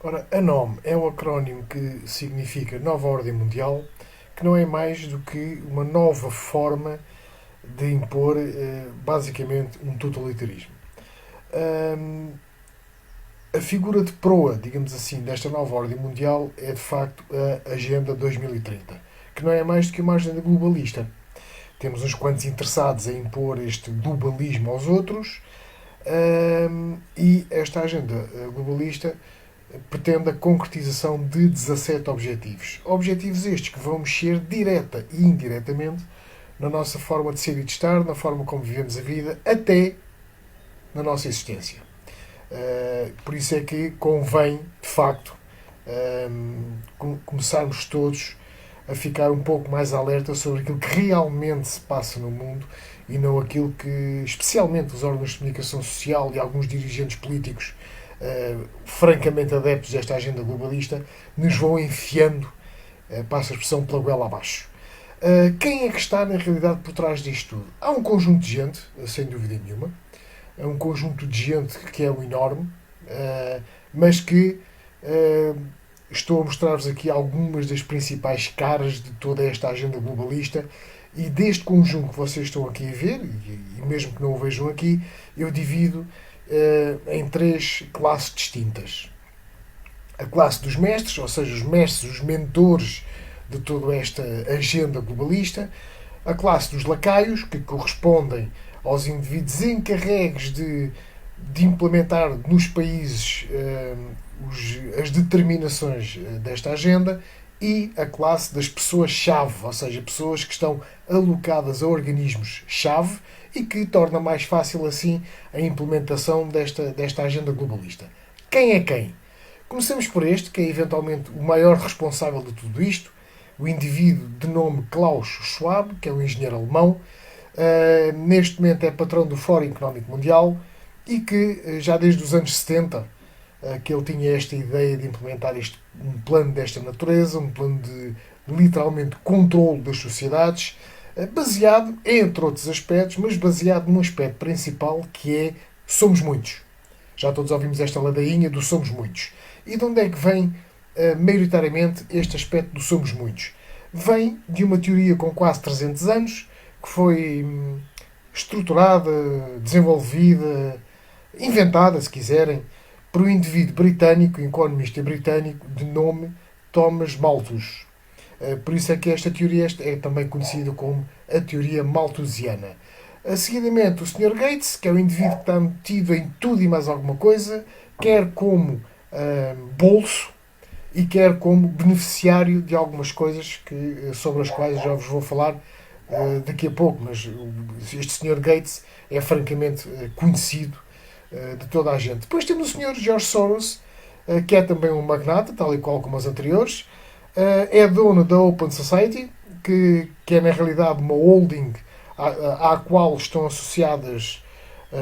Ora, a NOM é um acrónimo que significa Nova Ordem Mundial, que não é mais do que uma nova forma de impor, basicamente, um totalitarismo. Hum, a figura de proa, digamos assim, desta nova ordem mundial é, de facto, a Agenda 2030, que não é mais do que uma agenda globalista. Temos uns quantos interessados em impor este globalismo aos outros, e esta agenda globalista pretende a concretização de 17 objetivos. Objetivos estes que vão mexer direta e indiretamente na nossa forma de ser e de estar, na forma como vivemos a vida, até na nossa existência. Por isso é que convém, de facto, começarmos todos a ficar um pouco mais alerta sobre aquilo que realmente se passa no mundo e não aquilo que, especialmente os órgãos de comunicação social e alguns dirigentes políticos francamente adeptos desta agenda globalista, nos vão enfiando, passa a expressão, pela goela abaixo. Quem é que está, na realidade, por trás disto tudo? Há um conjunto de gente, sem dúvida nenhuma, é um conjunto de gente que é o enorme, mas que estou a mostrar-vos aqui algumas das principais caras de toda esta agenda globalista e deste conjunto que vocês estão aqui a ver, e mesmo que não o vejam aqui, eu divido em três classes distintas. A classe dos mestres, ou seja, os mestres, os mentores de toda esta agenda globalista. A classe dos lacaios, que correspondem aos indivíduos encarregues de implementar nos países as determinações desta agenda. E a classe das pessoas-chave, ou seja, pessoas que estão alocadas a organismos-chave e que torna mais fácil, assim, a implementação desta agenda globalista. Quem é quem? Comecemos por este, que é eventualmente o maior responsável de tudo isto, o indivíduo de nome Klaus Schwab, que é um engenheiro alemão, neste momento é patrão do Fórum Económico Mundial e que já desde os anos 70 que ele tinha esta ideia de implementar um plano desta natureza, um plano de literalmente controle das sociedades, baseado, entre outros aspectos, mas baseado num aspecto principal que é somos muitos. Já todos ouvimos esta ladainha do somos muitos. E de onde é que vem, maioritariamente, este aspecto do somos muitos? Vem de uma teoria com quase 300 anos, que foi estruturada, desenvolvida, inventada, se quiserem, por um indivíduo britânico, um economista britânico, de nome Thomas Malthus. Por isso é que esta teoria é também conhecida como a teoria malthusiana. Seguidamente, o Sr. Gates, que é o indivíduo que está metido em tudo e mais alguma coisa, quer como bolso e quer como beneficiário de algumas coisas sobre as quais já vos vou falar daqui a pouco, mas este Sr. Gates é francamente conhecido de toda a gente. Depois temos o Sr. George Soros, que é também um magnata, tal e qual como os anteriores, é dono da Open Society, que é na realidade uma holding à qual estão associadas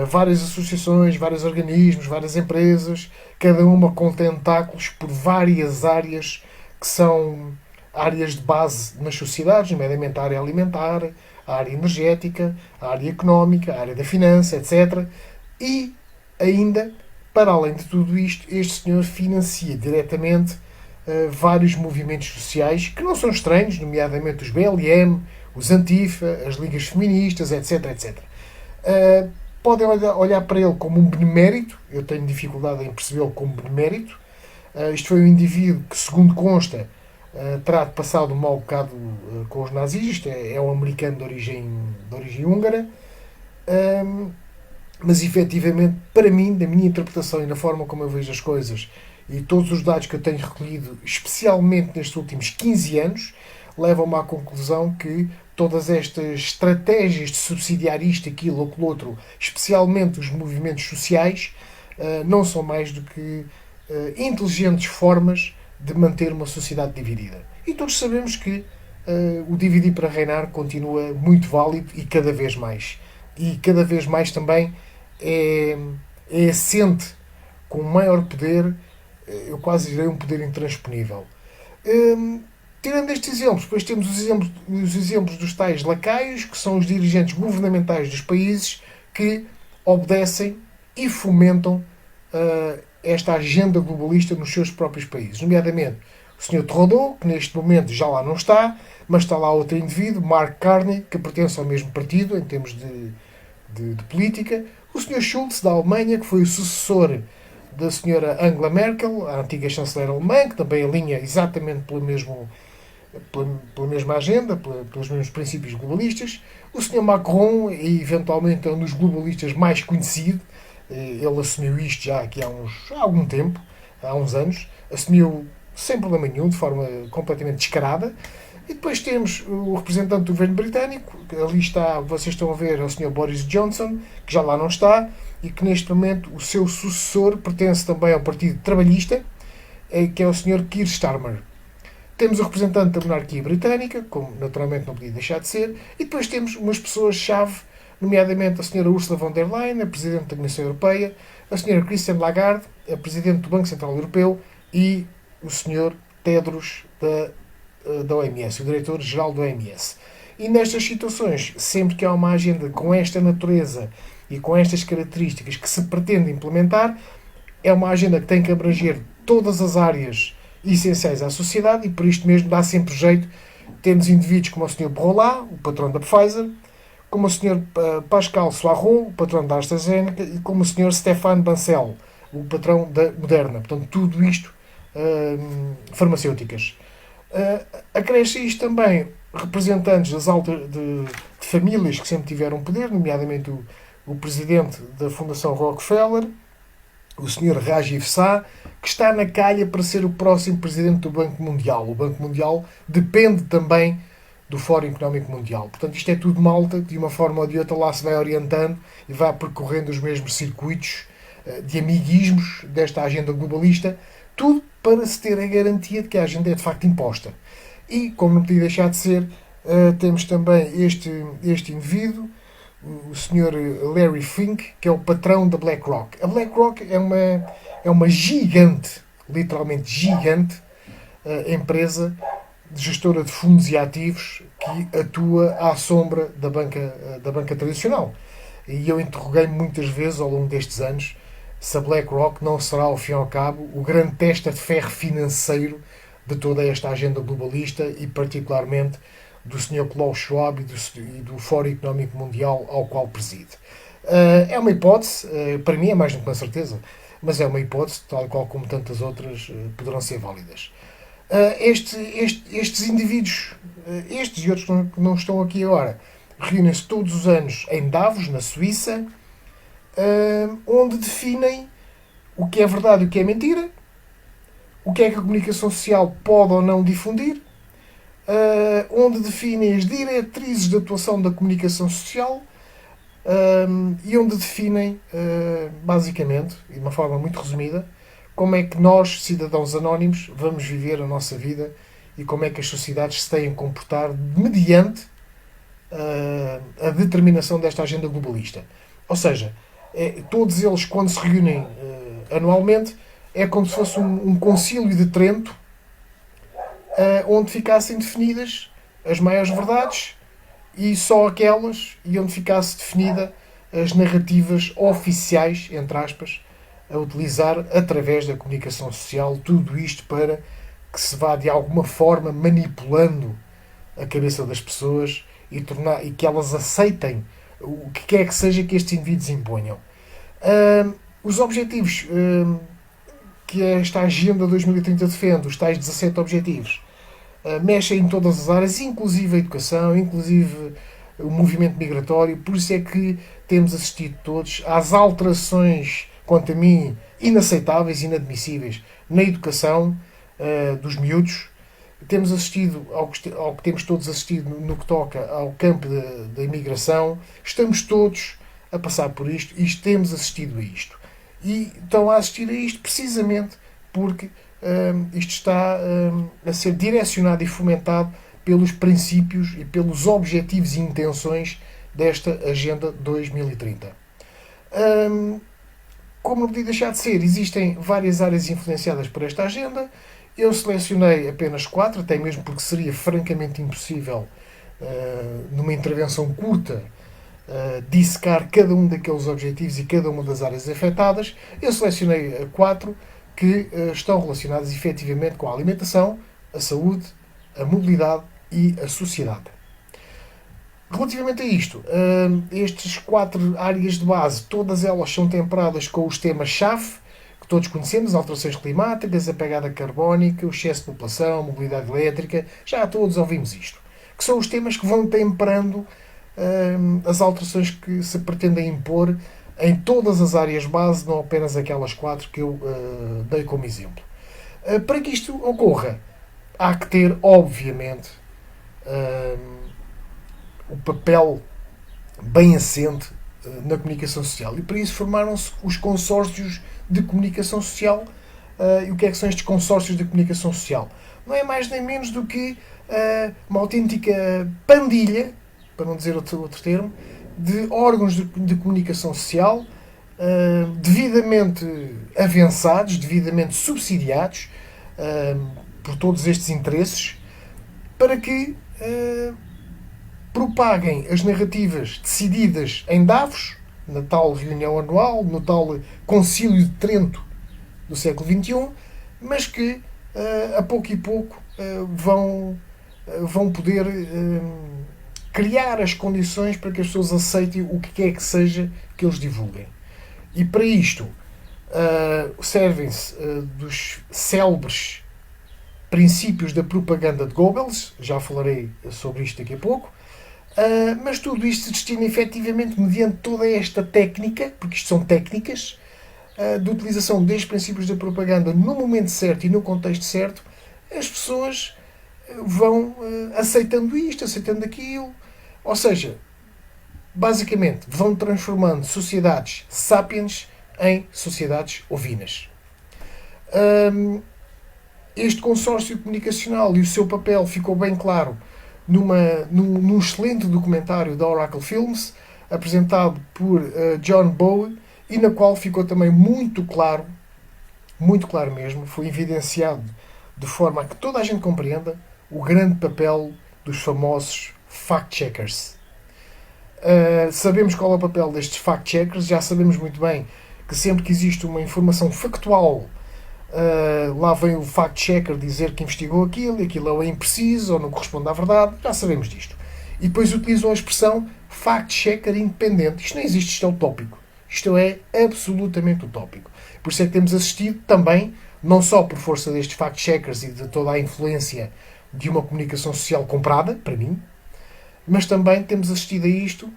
várias associações, vários organismos, várias empresas, cada uma com tentáculos por várias áreas que são áreas de base nas sociedades, nomeadamente a área alimentar, a área energética, a área económica, a área da finança, etc. E ainda, para além de tudo isto, este senhor financia diretamente vários movimentos sociais que não são estranhos, nomeadamente os BLM, os Antifa, as ligas feministas, etc. etc. Podem olhar para ele como um benemérito, eu tenho dificuldade em percebê-lo como benemérito. Isto foi um indivíduo que, segundo consta, terá passado um mau bocado com os nazis, isto é um americano de origem húngara, mas efetivamente, para mim, da minha interpretação e na forma como eu vejo as coisas e todos os dados que eu tenho recolhido, especialmente nestes últimos 15 anos, levam-me à conclusão que todas estas estratégias de subsidiar isto, aquilo ou aquilo outro, especialmente os movimentos sociais, não são mais do que inteligentes formas de manter uma sociedade dividida. E todos sabemos que o dividir para reinar continua muito válido e cada vez mais. E cada vez mais também é assente com maior poder, eu quase direi um poder intransponível. Tirando estes exemplos, depois temos os exemplos dos tais lacaios, que são os dirigentes governamentais dos países que obedecem e fomentam esta agenda globalista nos seus próprios países, nomeadamente o Sr. Trudeau, que neste momento já lá não está, mas está lá outro indivíduo, Mark Carney, que pertence ao mesmo partido em termos de política, o Sr. Schulz, da Alemanha, que foi o sucessor da Sra. Angela Merkel, a antiga chanceler alemã, que também alinha exatamente pela mesma agenda, pelos mesmos princípios globalistas. O Sr. Macron, eventualmente, é um dos globalistas mais conhecido. Ele assumiu isto já aqui há algum tempo, há uns anos. Assumiu sem problema nenhum, de forma completamente descarada. E depois temos o representante do governo britânico, que ali está, vocês estão a ver, é o Sr. Boris Johnson, que já lá não está, e que neste momento o seu sucessor pertence também ao Partido Trabalhista, que é o Sr. Keir Starmer. Temos o representante da monarquia britânica, como naturalmente não podia deixar de ser, e depois temos umas pessoas-chave, nomeadamente a Sra. Ursula von der Leyen, a Presidente da Comissão Europeia, a Sra. Christine Lagarde, a Presidente do Banco Central Europeu, e o Sr. Tedros da OMS, o Diretor-Geral da OMS. E nestas situações, sempre que há uma agenda com esta natureza e com estas características que se pretende implementar, é uma agenda que tem que abranger todas as áreas essenciais à sociedade e por isto mesmo dá sempre jeito termos indivíduos como o Sr. Borrolá, o patrão da Pfizer, como o Sr. Pascal Soiron, o patrão da AstraZeneca, e como o Sr. Stéphane Bancel, o patrão da Moderna. Portanto, tudo isto farmacêuticas. Acresce isto também representantes de famílias que sempre tiveram poder, nomeadamente o presidente da Fundação Rockefeller, o Sr. Rajiv Shah, que está na calha para ser o próximo presidente do Banco Mundial. O Banco Mundial depende também do Fórum Económico Mundial. Portanto, isto é tudo malta que de uma forma ou de outra lá se vai orientando e vai percorrendo os mesmos circuitos de amiguismos desta agenda globalista, tudo para se ter a garantia de que a agenda é de facto imposta. E, como não podia deixar de ser, temos também este indivíduo, o Sr. Larry Fink, que é o patrão da BlackRock. A BlackRock é uma gigante, literalmente gigante, empresa de gestora de fundos e ativos que atua à sombra da banca tradicional. E eu interroguei-me muitas vezes ao longo destes anos se a BlackRock não será, ao fim e ao cabo, o grande testa de ferro financeiro de toda esta agenda globalista e, particularmente, do Sr. Klaus Schwab e do Fórum Económico Mundial ao qual preside. É uma hipótese, para mim é mais do que uma certeza, mas é uma hipótese, tal qual como tantas outras poderão ser válidas. Estes indivíduos, estes e outros que não estão aqui agora, reúnem-se todos os anos em Davos, na Suíça, onde definem o que é verdade e o que é mentira, o que é que a comunicação social pode ou não difundir, onde definem as diretrizes de atuação da comunicação social e onde definem, basicamente, de uma forma muito resumida, como é que nós, cidadãos anónimos, vamos viver a nossa vida e como é que as sociedades se têm a comportar mediante a determinação desta agenda globalista. Ou seja, todos eles, quando se reúnem anualmente, é como se fosse um concílio de Trento, onde ficassem definidas as maiores verdades e só aquelas, e onde ficasse definida as narrativas oficiais, entre aspas, a utilizar através da comunicação social, tudo isto para que se vá de alguma forma manipulando a cabeça das pessoas e que elas aceitem o que quer que seja que estes indivíduos imponham. Os objetivos que esta Agenda 2030 defende, os tais 17 objetivos, mexem em todas as áreas, inclusive a educação, inclusive o movimento migratório. Por isso é que temos assistido todos às alterações, quanto a mim, inaceitáveis, inadmissíveis na educação dos miúdos. Temos assistido ao que temos todos assistido no que toca ao campo da imigração. Estamos todos a passar por isto e temos assistido a isto. E estão a assistir a isto precisamente porque isto está a ser direcionado e fomentado pelos princípios e pelos objetivos e intenções desta Agenda 2030. Como não podia deixar de ser, existem várias áreas influenciadas por esta agenda. Eu selecionei apenas 4, até mesmo porque seria francamente impossível, numa intervenção curta, dissecar cada um daqueles objetivos e cada uma das áreas afetadas. Eu selecionei 4 que estão relacionadas efetivamente com a alimentação, a saúde, a mobilidade e a sociedade. Relativamente a isto, estas 4 áreas de base, todas elas são temperadas com os temas-chave, que todos conhecemos: alterações climáticas, a pegada carbónica, o excesso de população, a mobilidade elétrica, já todos ouvimos isto. Que são os temas que vão temperando as alterações que se pretendem impor em todas as áreas base, não apenas aquelas 4 que eu dei como exemplo. Para que isto ocorra, há que ter, obviamente, o papel bem assente na comunicação social. E para isso formaram-se os consórcios de comunicação social. E o que são estes consórcios de comunicação social? Não é mais nem menos do que uma autêntica pandilha, para não dizer outro termo, de órgãos de comunicação social devidamente avançados, devidamente subsidiados por todos estes interesses, para que propaguem as narrativas decididas em Davos, na tal reunião anual, no tal Concílio de Trento do século XXI, mas que a pouco e pouco vão poder criar as condições para que as pessoas aceitem o que quer que seja que eles divulguem. E para isto servem-se dos célebres princípios da propaganda de Goebbels, já falarei sobre isto daqui a pouco, mas tudo isto se destina efetivamente mediante toda esta técnica, porque isto são técnicas, de utilização destes princípios da propaganda no momento certo e no contexto certo. As pessoas vão aceitando isto, aceitando aquilo, ou seja, basicamente vão transformando sociedades sapiens em sociedades ovinas. Este consórcio comunicacional e o seu papel ficou bem claro num excelente documentário da Oracle Films, apresentado por John Bowe, e na qual ficou também muito claro mesmo, foi evidenciado de forma a que toda a gente compreenda o grande papel dos famosos fact-checkers. Sabemos qual é o papel destes fact-checkers, já sabemos muito bem que sempre que existe uma informação factual, lá vem o fact-checker dizer que investigou aquilo, e aquilo é impreciso ou não corresponde à verdade, já sabemos disto. E depois utilizam a expressão fact-checker independente. Isto não existe, isto é utópico. Isto é absolutamente utópico. Por isso é que temos assistido também, não só por força destes fact-checkers e de toda a influência de uma comunicação social comprada, para mim, mas também temos assistido a isto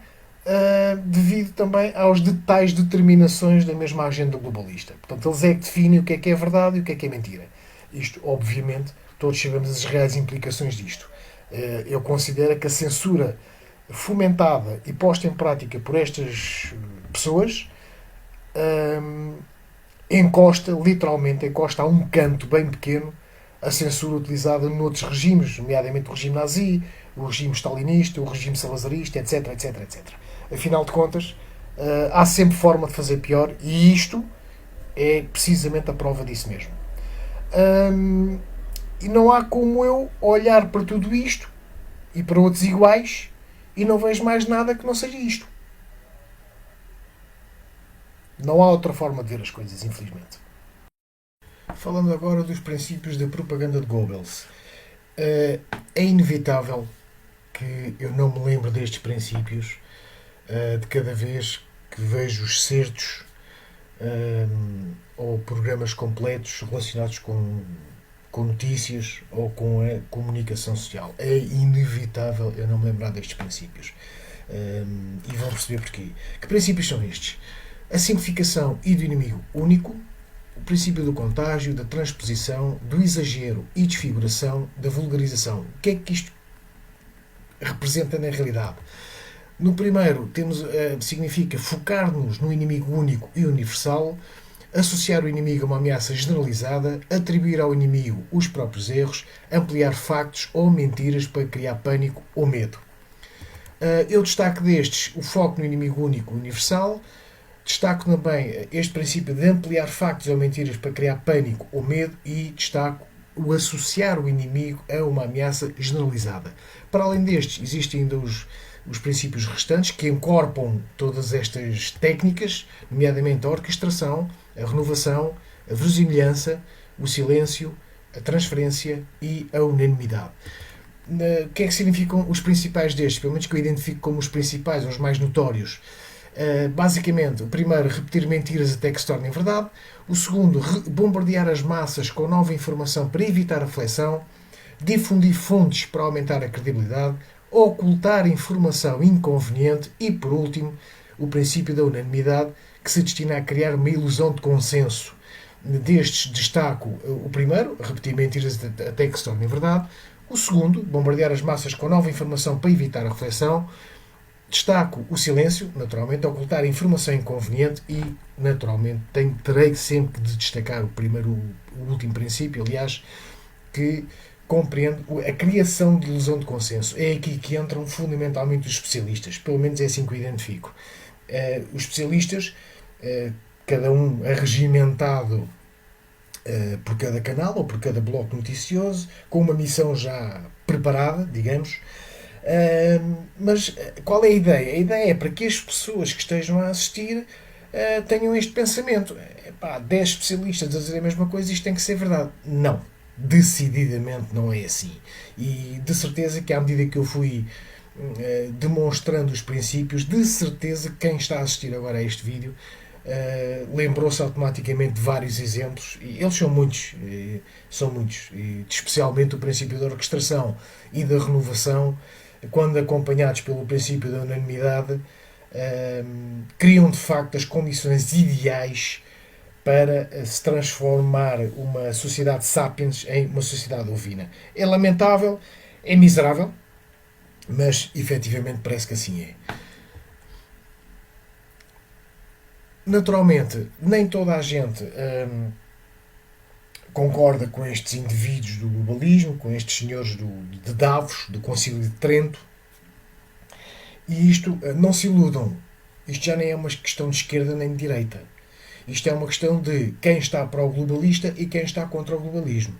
devido também aos detalhes, determinações da mesma agenda globalista. Portanto, eles é que definem o que é verdade e o que é mentira. Isto, obviamente, todos sabemos as reais implicações disto. Eu considero que a censura fomentada e posta em prática por estas pessoas literalmente encosta a um canto bem pequeno a censura utilizada noutros regimes, nomeadamente o regime nazi, o regime stalinista, o regime salazarista, etc, etc, etc. Afinal de contas, há sempre forma de fazer pior, e isto é precisamente a prova disso mesmo. E não há como eu olhar para tudo isto e para outros iguais e não vejo mais nada que não seja isto. Não há outra forma de ver as coisas, infelizmente. Falando agora dos princípios da propaganda de Goebbels, é inevitável que eu não me lembre destes princípios de cada vez que vejo os certos ou programas completos relacionados com notícias ou com a comunicação social. É inevitável eu não me lembrar destes princípios. E vão perceber porquê. Que princípios são estes? A simplificação e do inimigo único, o princípio do contágio, da transposição, do exagero e desfiguração, da vulgarização. O que é que isto representa na realidade? No primeiro, significa focar-nos no inimigo único e universal, associar o inimigo a uma ameaça generalizada, atribuir ao inimigo os próprios erros, ampliar factos ou mentiras para criar pânico ou medo. Eu destaco destes o foco no inimigo único e universal. Destaco também este princípio de ampliar factos ou mentiras para criar pânico ou medo, e destaco o associar o inimigo a uma ameaça generalizada. Para além destes, existem ainda os princípios restantes que incorporam todas estas técnicas, nomeadamente a orquestração, a renovação, a verosimilhança, o silêncio, a transferência e a unanimidade. O que é que significam os principais destes? Pelo menos que eu identifico como os principais, os mais notórios. Basicamente, o primeiro, repetir mentiras até que se tornem verdade. O segundo, bombardear as massas com nova informação para evitar a reflexão. Difundir fontes para aumentar a credibilidade. Ocultar informação inconveniente. E, por último, o princípio da unanimidade, que se destina a criar uma ilusão de consenso. Destes destaco o primeiro, repetir mentiras até que se tornem verdade. O segundo, bombardear as massas com nova informação para evitar a reflexão. Destaco o silêncio, naturalmente, ocultar informação inconveniente e, naturalmente, terei sempre de destacar o último princípio, aliás, que compreende a criação de ilusão de consenso. É aqui que entram fundamentalmente os especialistas, pelo menos é assim que o identifico. Os especialistas, cada um arregimentado por cada canal ou por cada bloco noticioso, com uma missão já preparada, digamos. Mas qual é a ideia? A ideia é para que as pessoas que estejam a assistir tenham este pensamento. 10 especialistas a dizer a mesma coisa, isto tem que ser verdade. Não. Decididamente não é assim. E de certeza que à medida que eu fui demonstrando os princípios, de certeza que quem está a assistir agora a este vídeo lembrou-se automaticamente de vários exemplos, e eles são muitos, e especialmente o princípio da orquestração e da renovação, quando acompanhados pelo princípio da unanimidade, criam de facto as condições ideais para se transformar uma sociedade sapiens em uma sociedade ovina. É lamentável, é miserável, mas efetivamente parece que assim é. Naturalmente, nem toda a gente concorda com estes indivíduos do globalismo, com estes senhores de Davos, do Concílio de Trento. E isto, não se iludam, isto já nem é uma questão de esquerda nem de direita. Isto é uma questão de quem está para o globalista e quem está contra o globalismo.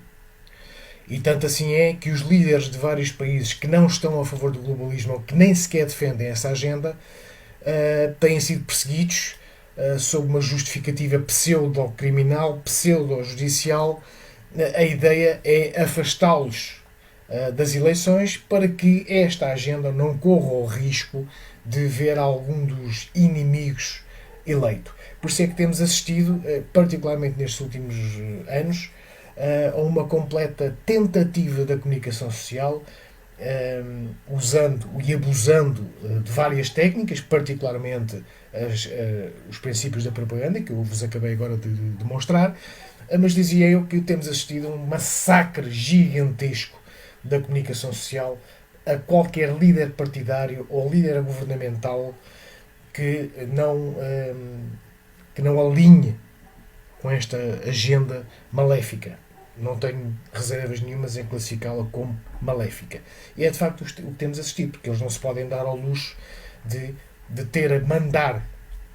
E tanto assim é que os líderes de vários países que não estão a favor do globalismo ou que nem sequer defendem essa agenda têm sido perseguidos sob uma justificativa pseudo-criminal, pseudo-judicial. A ideia é afastá-los das eleições para que esta agenda não corra o risco de ver algum dos inimigos eleito. Por isso é que temos assistido, particularmente nestes últimos anos, a uma completa tentativa da comunicação social, usando e abusando de várias técnicas, particularmente os princípios da propaganda, que eu vos acabei agora de demonstrar, mas dizia eu que temos assistido a um massacre gigantesco da comunicação social a qualquer líder partidário ou líder governamental que não alinhe com esta agenda maléfica. Não tenho reservas nenhumas em classificá-la como maléfica. E é de facto o que temos assistido, porque eles não se podem dar ao luxo de ter a mandar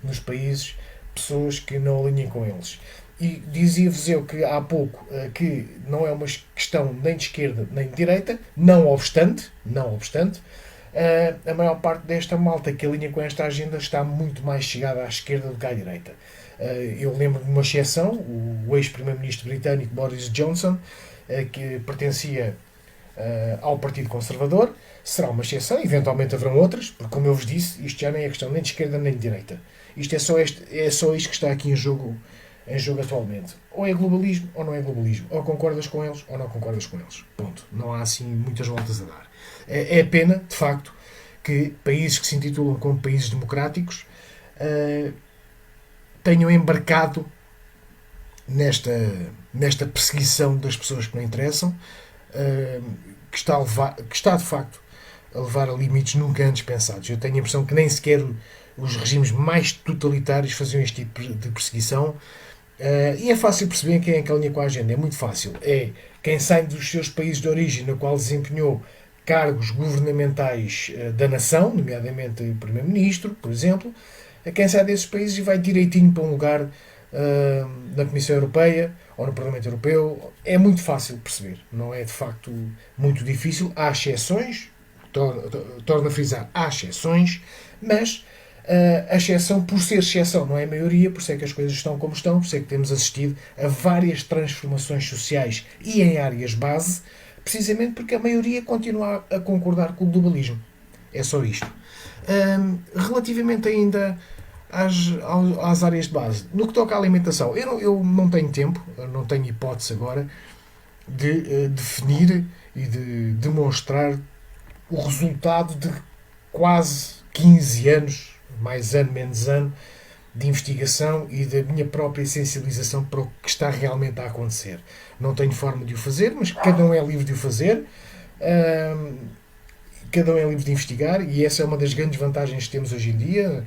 nos países pessoas que não alinhem com eles. E dizia-vos eu que há pouco que não é uma questão nem de esquerda nem de direita, não obstante, a maior parte desta malta que alinha com esta agenda está muito mais chegada à esquerda do que à direita. Eu lembro de uma exceção, o ex-primeiro-ministro britânico Boris Johnson, que pertencia ao Partido Conservador. Será uma exceção, eventualmente haverão outras, porque, como eu vos disse, isto já nem é questão nem de esquerda nem de direita. Isto é só isto que está aqui em jogo atualmente. Ou é globalismo ou não é globalismo. Ou concordas com eles ou não concordas com eles. Ponto. Não há assim muitas voltas a dar. É pena, de facto, que países que se intitulam como países democráticos tenham embarcado nesta perseguição das pessoas que não interessam, que está de facto a levar a limites nunca antes pensados. Eu tenho a impressão que nem sequer os regimes mais totalitários faziam este tipo de perseguição. E é fácil perceber quem é que alinha com a agenda. É muito fácil. É quem sai dos seus países de origem, no qual desempenhou cargos governamentais da nação, nomeadamente o Primeiro-Ministro, por exemplo, quem sai desses países e vai direitinho para um lugar na Comissão Europeia ou no Parlamento Europeu. É muito fácil perceber, não é de facto muito difícil. Há exceções, torno a frisar, há exceções, mas a exceção, por ser exceção, não é a maioria, por isso é que as coisas estão como estão, por isso é que temos assistido a várias transformações sociais e em áreas base, precisamente porque a maioria continua a concordar com o globalismo. É só isto. Relativamente ainda às áreas de base, no que toca à alimentação, eu não tenho tempo, não tenho hipótese agora de definir e de demonstrar o resultado de quase 15 anos, mais ano, menos ano, de investigação e da minha própria sensibilização para o que está realmente a acontecer. Não tenho forma de o fazer, mas cada um é livre de o fazer. Cada um é livre de investigar e essa é uma das grandes vantagens que temos hoje em dia.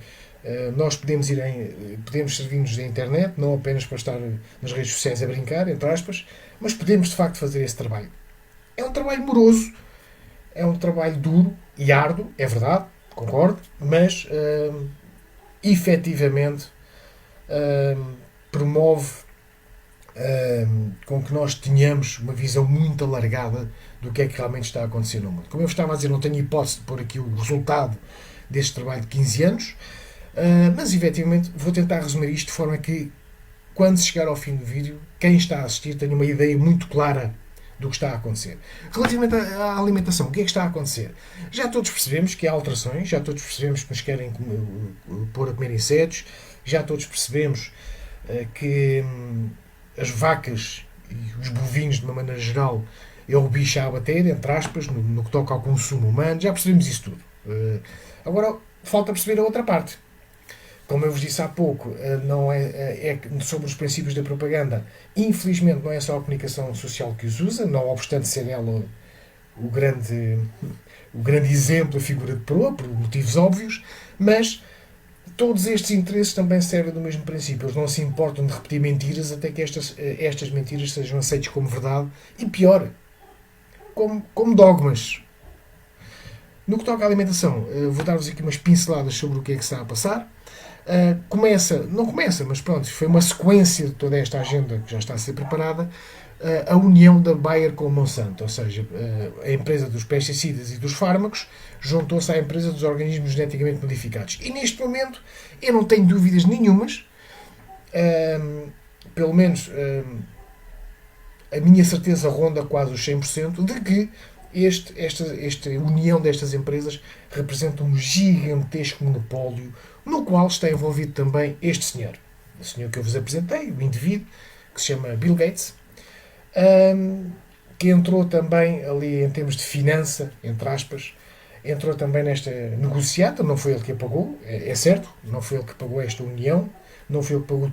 Nós podemos servir-nos da internet, não apenas para estar nas redes sociais a brincar, entre aspas, mas podemos de facto fazer esse trabalho. É um trabalho moroso, é um trabalho duro e árduo, é verdade, concordo, mas efetivamente promove com que nós tenhamos uma visão muito alargada do que é que realmente está a acontecer no mundo. Como eu estava a dizer, não tenho hipótese de pôr aqui o resultado deste trabalho de 15 anos, mas efetivamente vou tentar resumir isto de forma que, quando se chegar ao fim do vídeo, quem está a assistir tenha uma ideia muito clara do que está a acontecer. Relativamente à alimentação, o que é que está a acontecer? Já todos percebemos que há alterações, já todos percebemos que nos querem pôr a comer insetos, já todos percebemos que as vacas e os bovinos, de uma maneira geral, é o bicho a abater, entre aspas, no que toca ao consumo humano. Já percebemos isso tudo. Agora, falta perceber a outra parte. Como eu vos disse há pouco, não é sobre os princípios da propaganda. Infelizmente, não é só a comunicação social que os usa, não obstante ser ela o grande exemplo, a figura de proa, por motivos óbvios, mas todos estes interesses também servem do mesmo princípio. Eles não se importam de repetir mentiras até que estas mentiras sejam aceitas como verdade e, pior, como dogmas. No que toca à alimentação, vou dar-vos aqui umas pinceladas sobre o que é que está a passar. Não começa, mas pronto, foi uma sequência de toda esta agenda que já está a ser preparada, a união da Bayer com a Monsanto, ou seja, a empresa dos pesticidas e dos fármacos juntou-se à empresa dos organismos geneticamente modificados. E neste momento eu não tenho dúvidas nenhumas, pelo menos a minha certeza ronda quase os 100%, de que esta união destas empresas representa um gigantesco monopólio no qual está envolvido também este senhor. O senhor que eu vos apresentei, o indivíduo, que se chama Bill Gates, que entrou também ali em termos de finança, entre aspas, entrou também nesta negociata, não foi ele que a pagou, é certo, não foi ele que pagou esta união, não foi ele que pagou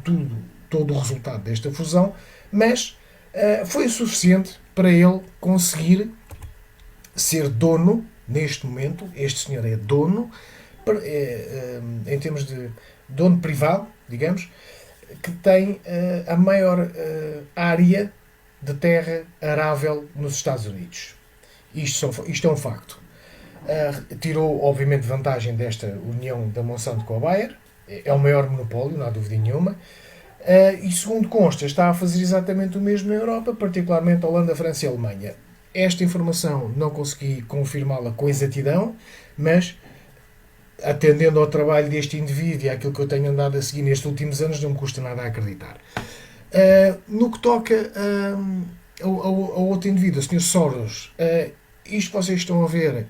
todo o resultado desta fusão, mas foi o suficiente para ele conseguir ser dono, neste momento, este senhor é dono, em termos de dono privado, digamos, que tem a maior área de terra arável nos Estados Unidos. Isto é um facto. Tirou, obviamente, vantagem desta união da Monsanto com a Bayer, é o maior monopólio, não há dúvida nenhuma, e segundo consta, está a fazer exatamente o mesmo na Europa, particularmente a Holanda, a França e a Alemanha. Esta informação não consegui confirmá-la com exatidão, mas atendendo ao trabalho deste indivíduo e àquilo que eu tenho andado a seguir nestes últimos anos, não me custa nada a acreditar. No que toca ao outro indivíduo, o Sr. Soros, isto que vocês estão a ver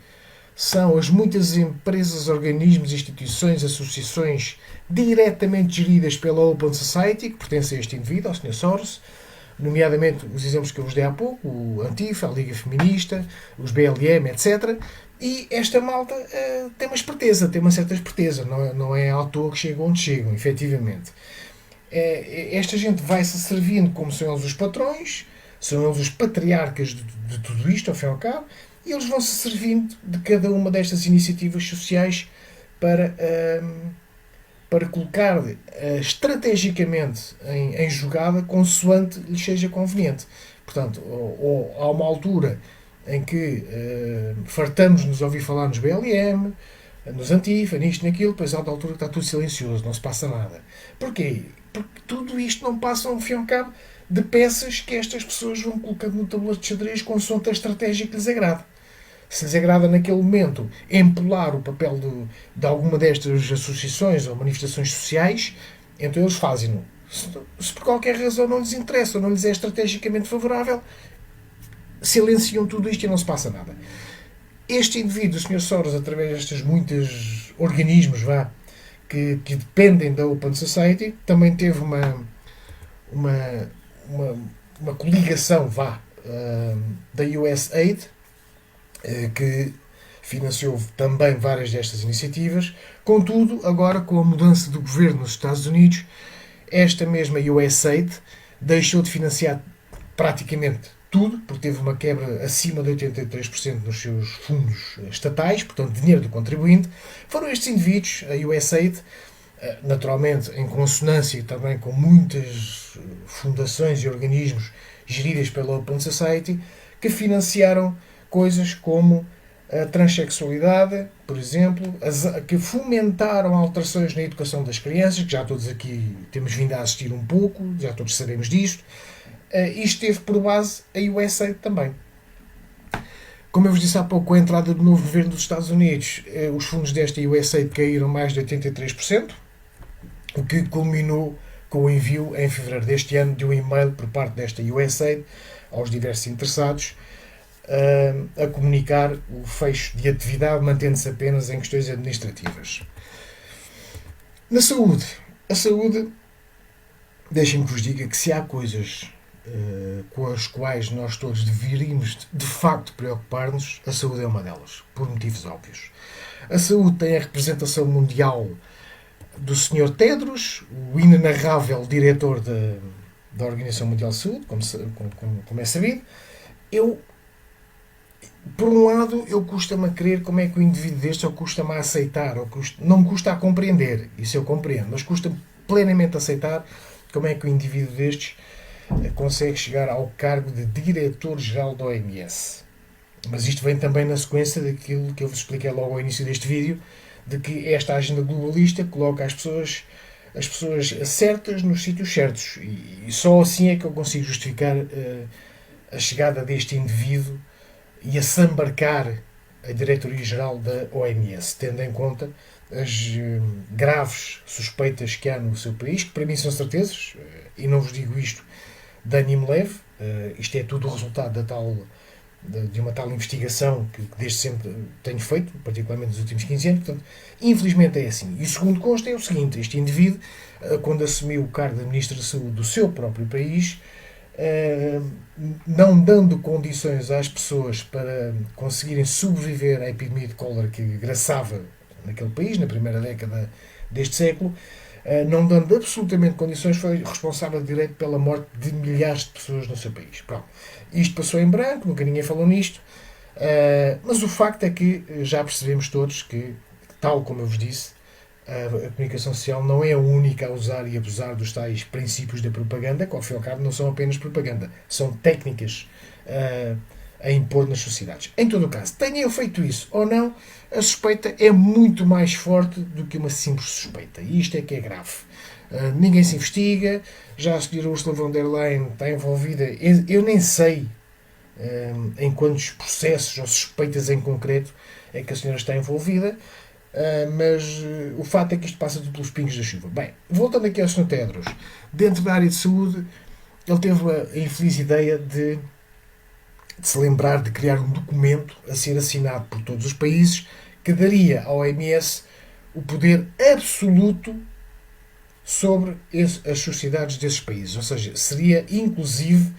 são as muitas empresas, organismos, instituições, associações diretamente geridas pela Open Society, que pertence a este indivíduo, ao Sr. Soros, nomeadamente os exemplos que eu vos dei há pouco, o Antifa, a Liga Feminista, os BLM, etc. E esta malta tem uma certa esperteza, não é à toa que chegam onde chegam, efetivamente. Esta gente vai-se servindo como são eles os patrões, são eles os patriarcas de tudo isto, ao fim e ao cabo, e eles vão-se servindo de cada uma destas iniciativas sociais para colocar estrategicamente em jogada consoante lhes seja conveniente. Portanto, ou há uma altura em que fartamos-nos a ouvir falar nos BLM, nos Antifa, nisto, naquilo, depois há outra altura que está tudo silencioso, não se passa nada. Porquê? Porque tudo isto não passa, ao fim e ao cabo, de peças que estas pessoas vão colocando no tabuleiro de xadrez consoante a estratégia que lhes agrada. Se lhes agrada naquele momento empolar o papel de alguma destas associações ou manifestações sociais, então eles fazem-no. Se por qualquer razão não lhes interessa ou não lhes é estrategicamente favorável, silenciam tudo isto e não se passa nada. Este indivíduo, o Sr. Soros, através destes muitos organismos que dependem da Open Society, também teve uma, uma coligação da USAID, que financiou também várias destas iniciativas. Contudo, agora com a mudança do governo nos Estados Unidos, esta mesma USAID deixou de financiar praticamente tudo, porque teve uma quebra acima de 83% nos seus fundos estatais, portanto, dinheiro do contribuinte. Foram estes indivíduos, a USAID, naturalmente em consonância também com muitas fundações e organismos geridas pela Open Society, que financiaram coisas como a transexualidade, por exemplo, que fomentaram alterações na educação das crianças, que já todos aqui temos vindo a assistir um pouco, já todos sabemos disto. Isto teve por base a USA também. Como eu vos disse há pouco, com a entrada do novo governo dos Estados Unidos, os fundos desta USA caíram mais de 83%, o que culminou com o envio, em fevereiro deste ano, de um e-mail por parte desta USA aos diversos interessados, a comunicar o fecho de atividade, mantendo-se apenas em questões administrativas. Na saúde, a saúde, deixem-me que vos diga que se há coisas com as quais nós todos deveríamos de facto preocupar-nos, a saúde é uma delas, por motivos óbvios. A saúde tem a representação mundial do Sr. Tedros, o inenarrável diretor da Organização Mundial de Saúde, como é sabido. Por um lado, custa-me a crer como é que o indivíduo deste, ou custa-me a aceitar, não me custa a compreender, isso eu compreendo, mas custa-me plenamente a aceitar como é que o indivíduo destes consegue chegar ao cargo de diretor-geral da OMS. Mas isto vem também na sequência daquilo que eu vos expliquei logo ao início deste vídeo, de que esta agenda globalista coloca as pessoas certas nos sítios certos. E só assim é que eu consigo justificar a chegada deste indivíduo e a sambarcar a diretoria-geral da OMS, tendo em conta as graves suspeitas que há no seu país, que para mim são certezas, e não vos digo isto de ânimo leve, isto é tudo o resultado de uma tal investigação que desde sempre tenho feito, particularmente nos últimos 15 anos. Portanto, infelizmente é assim. E segundo consta é o seguinte: este indivíduo, quando assumiu o cargo de Ministro da Saúde do seu próprio país, não dando condições às pessoas para conseguirem sobreviver à epidemia de cólera que graçava naquele país, na primeira década deste século, não dando absolutamente condições, foi responsável direto pela morte de milhares de pessoas no seu país. Pronto. Isto passou em branco, nunca ninguém falou nisto, mas o facto é que já percebemos todos que, tal como eu vos disse, a comunicação social não é a única a usar e abusar dos tais princípios da propaganda, que ao fim e ao cabo não são apenas propaganda, são técnicas a impor nas sociedades. Em todo o caso, tenha eu feito isso ou não, a suspeita é muito mais forte do que uma simples suspeita. E isto é que é grave. Ninguém se investiga, já a senhora Ursula von der Leyen está envolvida, eu nem sei em quantos processos ou suspeitas em concreto é que a senhora está envolvida, mas o fato é que isto passa tudo pelos pingos da chuva. Bem, voltando aqui ao Sr. Tedros, dentro da área de saúde, ele teve a infeliz ideia de se lembrar de criar um documento a ser assinado por todos os países que daria à OMS o poder absoluto sobre as sociedades desses países. Ou seja, seria inclusive,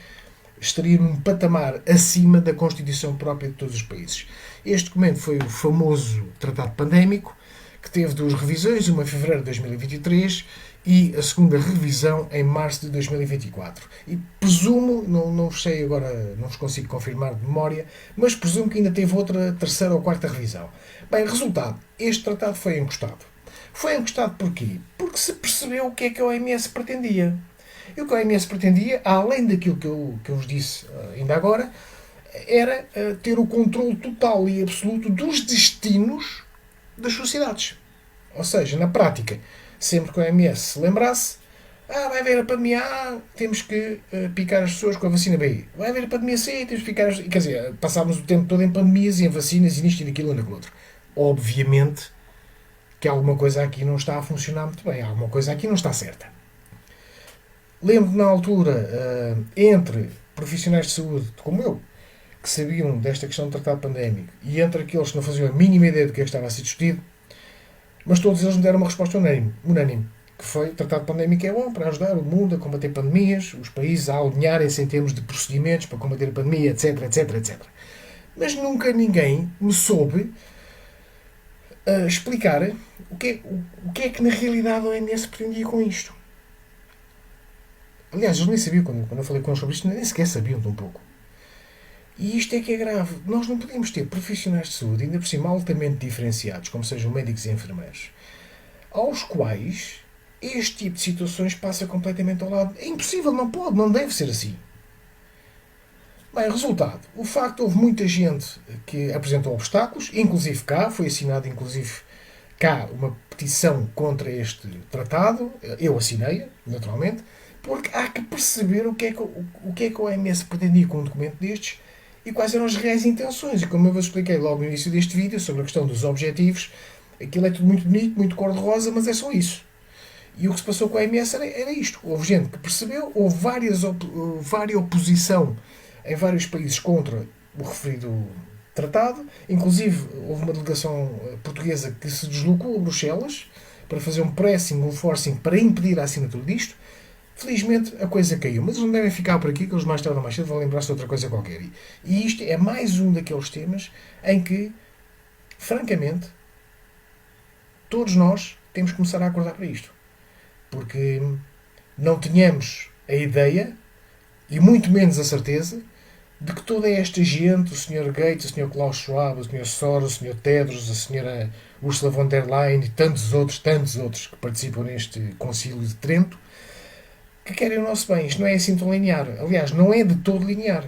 estaria num patamar acima da Constituição própria de todos os países. Este documento foi o famoso Tratado Pandémico, que teve duas revisões, uma em fevereiro de 2023 e a segunda revisão em março de 2024. E presumo, não sei agora, não vos consigo confirmar de memória, mas presumo que ainda teve outra terceira ou quarta revisão. Bem, resultado, este tratado foi encostado. Foi encostado porquê? Porque se percebeu o que é que a OMS pretendia. E o que a OMS pretendia, além daquilo que eu vos disse ainda agora, era ter o controle total e absoluto dos destinos das sociedades. Ou seja, na prática, sempre que a OMS se lembrasse, Vai haver a pandemia A, temos que picar as pessoas com a vacina B. Vai haver a pandemia C, temos que picar as... Quer dizer, passámos o tempo todo em pandemias e em vacinas e nisto e naquilo e naquilo outro. Obviamente que alguma coisa aqui não está a funcionar muito bem. Alguma coisa aqui não está certa. Lembro na altura, entre profissionais de saúde, como eu, que sabiam desta questão do tratado pandémico, e entre aqueles que não faziam a mínima ideia do que é que estava a ser discutido, mas todos eles me deram uma resposta unânime, que foi: o tratado pandémico é bom para ajudar o mundo a combater pandemias, os países a alinharem-se em termos de procedimentos para combater a pandemia, etc, etc, etc. Mas nunca ninguém me soube explicar o que é que na realidade a OMS pretendia com isto. Aliás, eles nem sabiam, quando eu falei com eles sobre isto, nem sequer sabiam tão pouco. E isto é que é grave. Nós não podemos ter profissionais de saúde, ainda por cima altamente diferenciados, como sejam médicos e enfermeiros, aos quais este tipo de situações passa completamente ao lado. É impossível, não pode, não deve ser assim. Bem, resultado. O facto, houve muita gente que apresentou obstáculos, inclusive cá, foi assinado inclusive cá uma petição contra este tratado. Eu assinei-a, naturalmente, porque há que perceber o que é que a OMS pretendia com um documento destes e quais eram as reais intenções. E como eu vos expliquei logo no início deste vídeo sobre a questão dos objetivos, aquilo é tudo muito bonito, muito cor-de-rosa, mas é só isso. E o que se passou com a OMS era isto. Houve gente que percebeu, houve várias oposição em vários países contra o referido tratado. Inclusive, houve uma delegação portuguesa que se deslocou a Bruxelas para fazer um pressing, um forcing para impedir a assinatura disto. Felizmente a coisa caiu, mas eles não devem ficar por aqui, que eles mais tarde ou mais cedo vão lembrar-se de outra coisa qualquer. E isto é mais um daqueles temas em que, francamente, todos nós temos que começar a acordar para isto. Porque não tínhamos a ideia, e muito menos a certeza, de que toda esta gente, o Sr. Gates, o Sr. Klaus Schwab, o Sr. Soros, o Sr. Tedros, a Sra. Ursula von der Leyen e tantos outros que participam neste concílio de Trento, que querem o nosso bem. Isto não é assim tão linear. Aliás, não é de todo linear.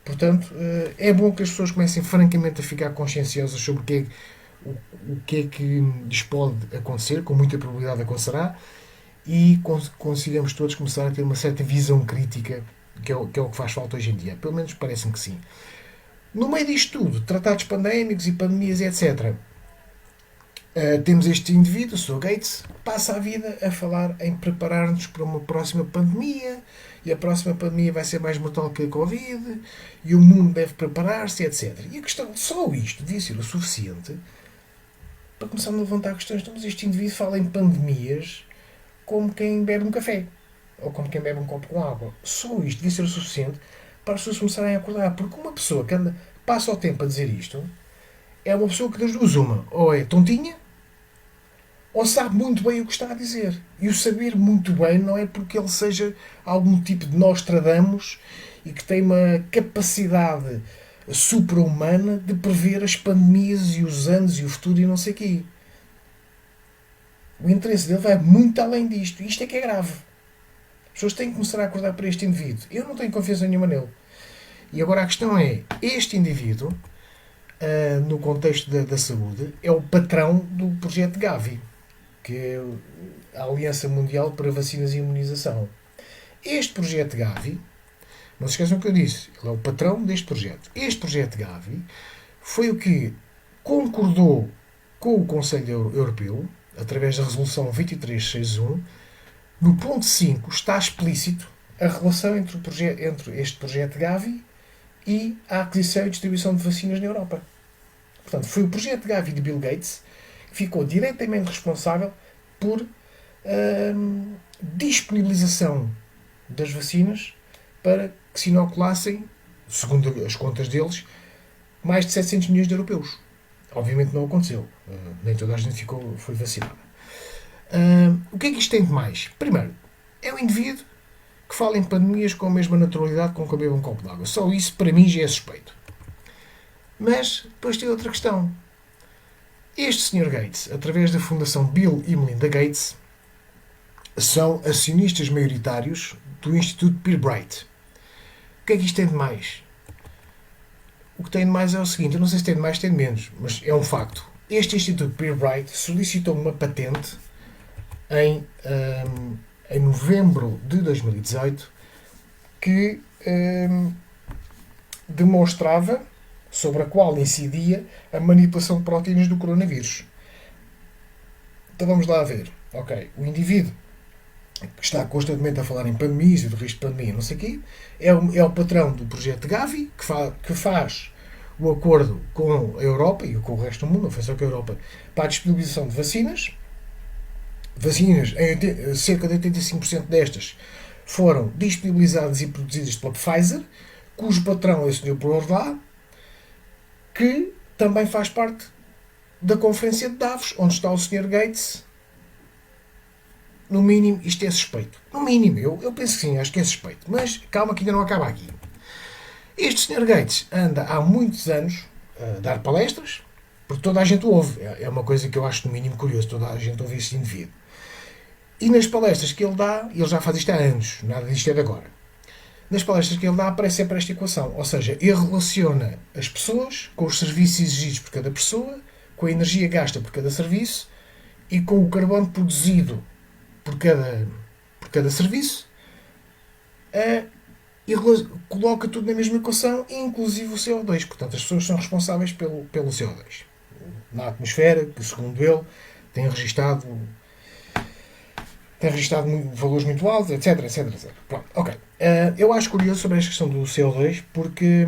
Portanto, é bom que as pessoas comecem francamente a ficar conscienciosas sobre o que é que lhes pode acontecer, com muita probabilidade acontecerá, e consigamos todos começar a ter uma certa visão crítica, que é o que faz falta hoje em dia. Pelo menos parece-me que sim. No meio disto tudo, tratados pandémicos e pandemias, etc., temos este indivíduo, o Sr. Gates, passa a vida a falar em preparar-nos para uma próxima pandemia, e a próxima pandemia vai ser mais mortal que a Covid, e o mundo deve preparar-se, etc. E a questão, só isto devia ser o suficiente para começar a levantar questões. Então, mas este indivíduo fala em pandemias como quem bebe um café, ou como quem bebe um copo com água. Só isto devia ser o suficiente para as pessoas começarem a acordar, porque uma pessoa que passa o tempo a dizer isto é uma pessoa que das duas uma, ou é tontinha, ou sabe muito bem o que está a dizer. E o saber muito bem não é porque ele seja algum tipo de Nostradamus e que tem uma capacidade supra-humana de prever as pandemias e os anos e o futuro e não sei o quê. O interesse dele vai muito além disto. E isto é que é grave. As pessoas têm que começar a acordar para este indivíduo. Eu não tenho confiança nenhuma nele. E agora a questão é, este indivíduo, no contexto da saúde, é o patrão do projeto Gavi, que é a Aliança Mundial para Vacinas e Imunização. Este projeto Gavi, não se esqueçam o que eu disse, ele é o patrão deste projeto. Este projeto Gavi foi o que concordou com o Conselho Europeu, através da Resolução 2361. No ponto 5 está explícito a relação entre este projeto Gavi e a aquisição e distribuição de vacinas na Europa. Portanto, foi o projeto Gavi de Bill Gates que ficou diretamente responsável por disponibilização das vacinas para que se inoculassem, segundo as contas deles, mais de 700 milhões de europeus. Obviamente não aconteceu. Nem toda a gente foi vacinada. O que é que isto tem de mais? Primeiro, é um indivíduo que fala em pandemias com a mesma naturalidade com que bebe um copo de água. Só isso, para mim, já é suspeito. Mas, depois tem outra questão. Este Sr. Gates, através da Fundação Bill e Melinda Gates, são acionistas maioritários do Instituto Pirbright. O que é que isto tem de mais? O que tem de mais é o seguinte, eu não sei se tem de mais, tem de menos, mas é um facto. Este Instituto Pirbright solicitou uma patente em em novembro de 2018, que demonstrava sobre a qual incidia a manipulação de proteínas do coronavírus. Então vamos lá ver. Ok, o indivíduo que está constantemente a falar em pandemias e do risco de pandemia, não sei o quê, é o patrão do projeto Gavi, que faz o acordo com a Europa e com o resto do mundo, não foi só com a Europa, para a disponibilização de vacinas. Vacinas, cerca de 85% destas foram disponibilizadas e produzidas pela Pfizer, cujo patrão é o Sr. Bourla, que também faz parte da Conferência de Davos, onde está o Sr. Gates. No mínimo, isto é suspeito. No mínimo, eu penso que sim, acho que é suspeito. Mas calma que ainda não acaba aqui. Este Sr. Gates anda há muitos anos a dar palestras, porque toda a gente ouve. É uma coisa que eu acho no mínimo curioso, toda a gente ouve este indivíduo. E nas palestras que ele dá, ele já faz isto há anos, nada disto é de agora. Nas palestras que ele dá aparece sempre esta equação. Ou seja, ele relaciona as pessoas com os serviços exigidos por cada pessoa, com a energia gasta por cada serviço e com o carbono produzido por cada serviço, e coloca tudo na mesma equação, inclusive o CO2. Portanto, as pessoas são responsáveis pelo CO2 na atmosfera, que segundo ele tem registado valores muito altos, etc, etc, etc. Pronto, ok. Eu acho curioso sobre esta questão do CO2 porque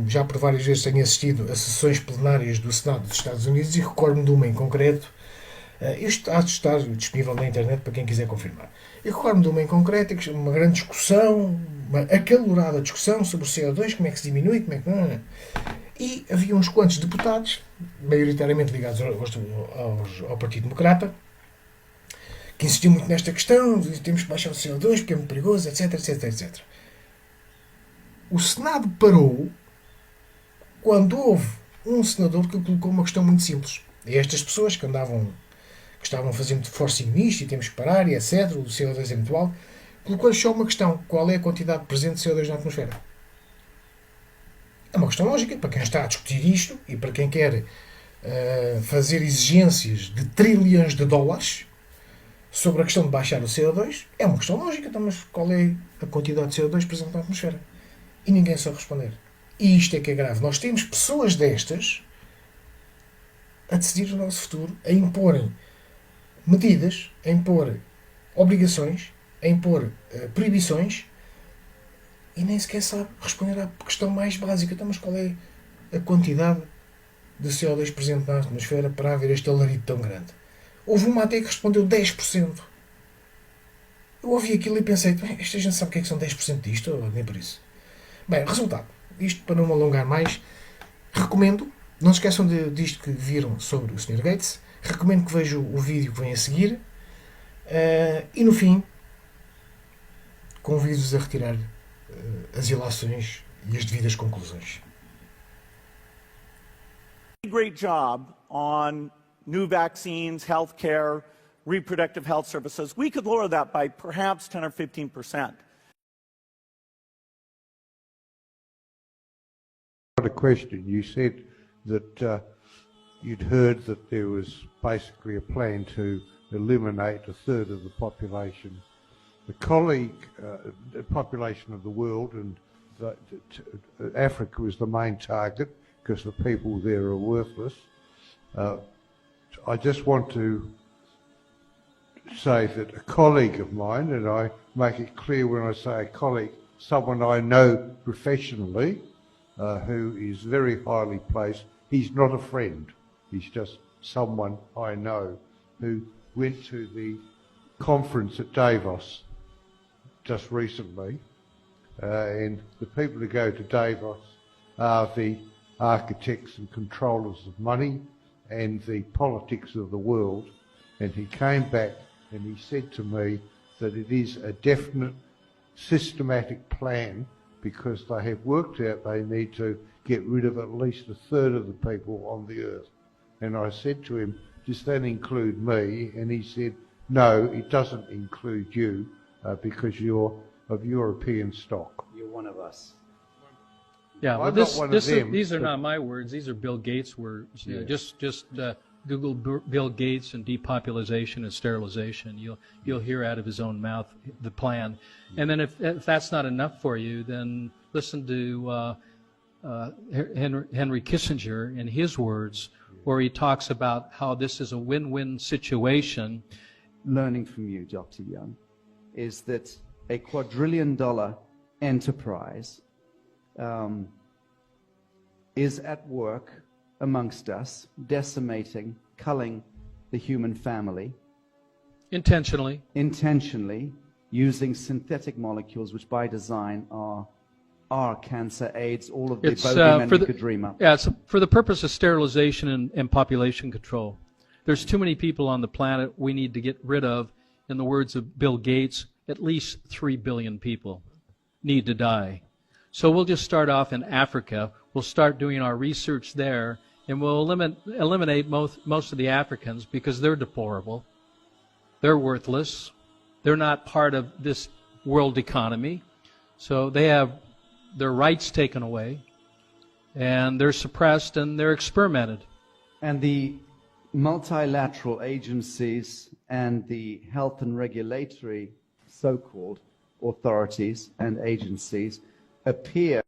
já por várias vezes tenho assistido a sessões plenárias do Senado dos Estados Unidos e recordo-me de uma em concreto. Isto há de estar disponível na internet para quem quiser confirmar. Eu recordo-me de uma em concreto, uma grande discussão, uma acalorada discussão sobre o CO2, como é que se diminui, como é que não. E havia uns quantos deputados, maioritariamente ligados ao Partido Democrata, que insistiam muito nesta questão, temos que baixar o CO2 porque é muito perigoso, etc, etc, etc. O Senado parou quando houve um senador que colocou uma questão muito simples. E estas pessoas que estavam fazendo forcing nisto e temos que parar e etc, o CO2 é muito alto, colocou-lhes só uma questão: qual é a quantidade presente de CO2 na atmosfera? É uma questão lógica para quem está a discutir isto e para quem quer fazer exigências de trilhões de dólares sobre a questão de baixar o CO2. É uma questão lógica, então, mas qual é a quantidade de CO2 presente na atmosfera? E ninguém sabe responder. E isto é que é grave. Nós temos pessoas destas a decidir o nosso futuro, a imporem medidas, a impor obrigações, a impor proibições, e nem sequer sabe responder à questão mais básica. Então, mas qual é a quantidade de CO2 presente na atmosfera para haver este alarido tão grande? Houve uma até que respondeu 10%. Eu ouvi aquilo e pensei, esta gente sabe o que é que são 10% disto? Ou nem por isso. Bem, resultado. Isto para não me alongar mais, recomendo, não se esqueçam disto que viram sobre o Sr. Gates, recomendo que vejam o vídeo que vem a seguir, e no fim, convido-vos a retirar as ilações e as devidas conclusões. Great job on new vaccines, healthcare, reproductive health services. We could lower that by perhaps 10 or 15%. A question. You said that you'd heard that there was basically a plan to eliminate a third of the population. The population of the world, and Africa was the main target because the people there are worthless. I just want to say that a colleague of mine, and I make it clear when I say a colleague, someone I know professionally, who is very highly placed. He's not a friend. He's just someone I know who went to the conference at Davos just recently. And the people who go to Davos are the architects and controllers of money and the politics of the world. And he came back and he said to me that it is a definite systematic plan, because they have worked out they need to get rid of at least a third of the people on the earth. And I said to him, does that include me? And he said, no, it doesn't include you, because you're of European stock. You're one of us. Yeah, well, I'm not one of them, these are not my words. These are Bill Gates' words. Yes. Just Google Bill Gates and depopulation and sterilization. You'll hear out of his own mouth the plan. And then if that's not enough for you, then listen to Henry Kissinger in his words, where he talks about how this is a win-win situation. Learning from you, Dr. Young, is that a quadrillion-dollar enterprise is at work amongst us, decimating, culling the human family. Intentionally, using synthetic molecules, which by design are cancer, AIDS, all of the bogeymen you could dream up. Yeah, it's for the purpose of sterilization and population control. There's too many people on the planet we need to get rid of. In the words of Bill Gates, at least 3 billion people need to die. So we'll just start off in Africa. We'll start doing our research there, and we'll eliminate most of the Africans because they're deplorable. They're worthless. They're not part of this world economy. So they have their rights taken away, and they're suppressed and they're experimented. And the multilateral agencies and the health and regulatory so-called authorities and agencies appear